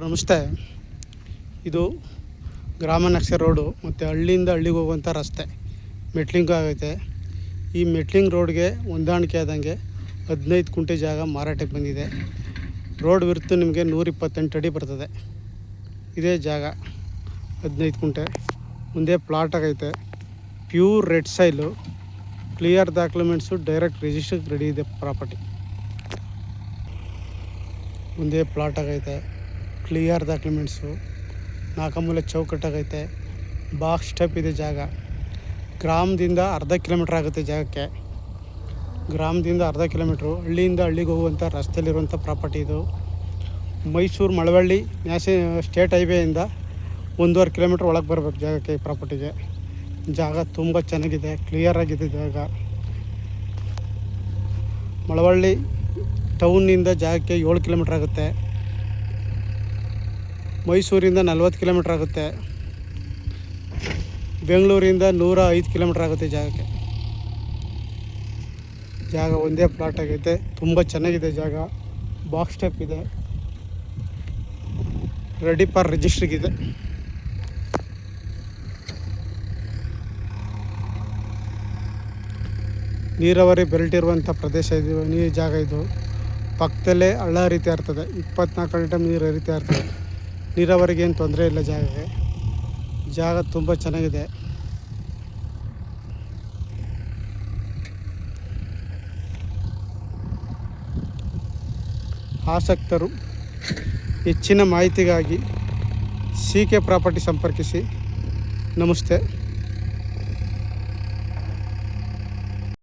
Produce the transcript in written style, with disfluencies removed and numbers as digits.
ನಮಸ್ತೆ. ಇದು ಗ್ರಾಮ ನಕ್ಷೆ ರೋಡು ಮತ್ತು ಹಳ್ಳಿಯಿಂದ ಹಳ್ಳಿಗೆ ಹೋಗುವಂಥ ರಸ್ತೆ ಮೆಟ್ಲಿಂಗು ಆಗೈತೆ. ಈ ಮೆಟ್ಲಿಂಗ್ ರೋಡ್ಗೆ ಹೊಂದಾಣಿಕೆ ಆದಂಗೆ 15 ಕುಂಟೆ ಜಾಗ ಮಾರಾಟಕ್ಕೆ ಬಂದಿದೆ. ರೋಡ್ ವಿರ್ತು ನಿಮಗೆ 128 ಅಡಿ ಬರ್ತದೆ. ಇದೇ ಜಾಗ 15 ಕುಂಟೆ ಮುಂದೆ ಪ್ಲಾಟ್ ಆಗೈತೆ. Pure red soil, clear documents, direct ರಿಜಿಸ್ಟ್ರಿಗೆ ರೆಡಿ ಇದೆ ಪ್ರಾಪರ್ಟಿ. ಮುಂದೆ ಪ್ಲಾಟ್ ಆಗೈತೆ, ಕ್ಲಿಯರ್ ಡಾಕ್ಯುಮೆಂಟ್ಸು, 4 ಮೂಲೆ ಚೌಕಟ್ಟಾಗೈತೆ, ಬಾಕ್ಸ್ ಸ್ಟೆಪ್ ಇದೆ. ಜಾಗ ಗ್ರಾಮದಿಂದ ಅರ್ಧ ಕಿಲೋಮೀಟ್ರ್ ಆಗುತ್ತೆ. ಜಾಗಕ್ಕೆ ಗ್ರಾಮದಿಂದ ಅರ್ಧ ಕಿಲೋಮೀಟ್ರು, ಹಳ್ಳಿಯಿಂದ ಹಳ್ಳಿಗೆ ಹೋಗುವಂಥ ರಸ್ತೆಯಲ್ಲಿರುವಂಥ ಪ್ರಾಪರ್ಟಿ ಇದು. ಮೈಸೂರು ಮಳವಳ್ಳಿ ಸ್ಟೇಟ್ ಹೈವೇಯಿಂದ 1.5 ಕಿಲೋಮೀಟ್ರ್ ಒಳಗೆ ಬರಬೇಕು ಜಾಗಕ್ಕೆ. ಈ ಪ್ರಾಪರ್ಟಿಗೆ ಜಾಗ ತುಂಬ ಚೆನ್ನಾಗಿದೆ, ಕ್ಲಿಯರ್ ಆಗಿದೆ ಜಾಗ. ಮಳವಳ್ಳಿ ಟೌನ್ನಿಂದ ಜಾಗಕ್ಕೆ 7 ಕಿಲೋಮೀಟ್ರ್ ಆಗುತ್ತೆ. ಮೈಸೂರಿಂದ 40 ಕಿಲೋಮೀಟ್ರ್ ಆಗುತ್ತೆ. ಬೆಂಗಳೂರಿಂದ 105 ಕಿಲೋಮೀಟ್ರ್ ಆಗುತ್ತೆ ಜಾಗಕ್ಕೆ. ಜಾಗ ಒಂದೇ ಪ್ಲಾಟ್ ಆಗೈತೆ, ತುಂಬ ಚೆನ್ನಾಗಿದೆ ಜಾಗ. ಬಾಕ್ಸ್ ಸ್ಟೆಪ್ ಇದೆ, ರೆಡಿ ಫಾರ್ ರಿಜಿಸ್ಟ್ರಿಗಿದೆ. ನೀರಾವರಿ ಬೆಲ್ಟ್ ಇರುವಂಥ ಪ್ರದೇಶ ಇದು. ಜಾಗ ಇದು ಪಕ್ಕದಲ್ಲೇ ಹಳ್ಳ ಹರಿತಾ ಇರ್ತದೆ. 24 ಗಂಟೆ ನೀರು ಹರಿತಾ ಇರ್ತದೆ. ನೀರಾವರಿಗೆ ಏನು ತೊಂದರೆ ಇಲ್ಲ ಜಾಗಕ್ಕೆ. ಜಾಗ ತುಂಬ ಚೆನ್ನಾಗಿದೆ. ಆಸಕ್ತರು ಹೆಚ್ಚಿನ ಮಾಹಿತಿಗಾಗಿ CK ಪ್ರಾಪರ್ಟಿ ಸಂಪರ್ಕಿಸಿ. ನಮಸ್ತೆ.